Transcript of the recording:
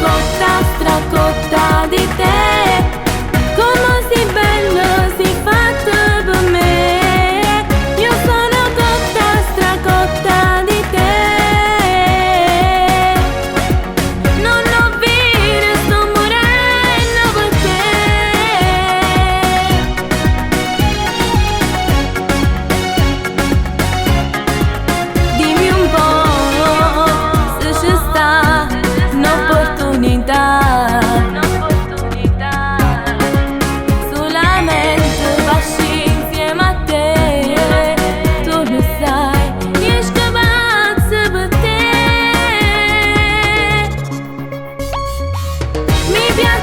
cotta, stracotta di te. Come sei bello, sei fatto per me. Io sono cotta, stracotta di te. Non ho vero, sto morendo per te. Dimmi un po' se ci sta un'opportunità. Solamente passi insieme a te. Tu lo sai, io sto pazza per te. Mi piace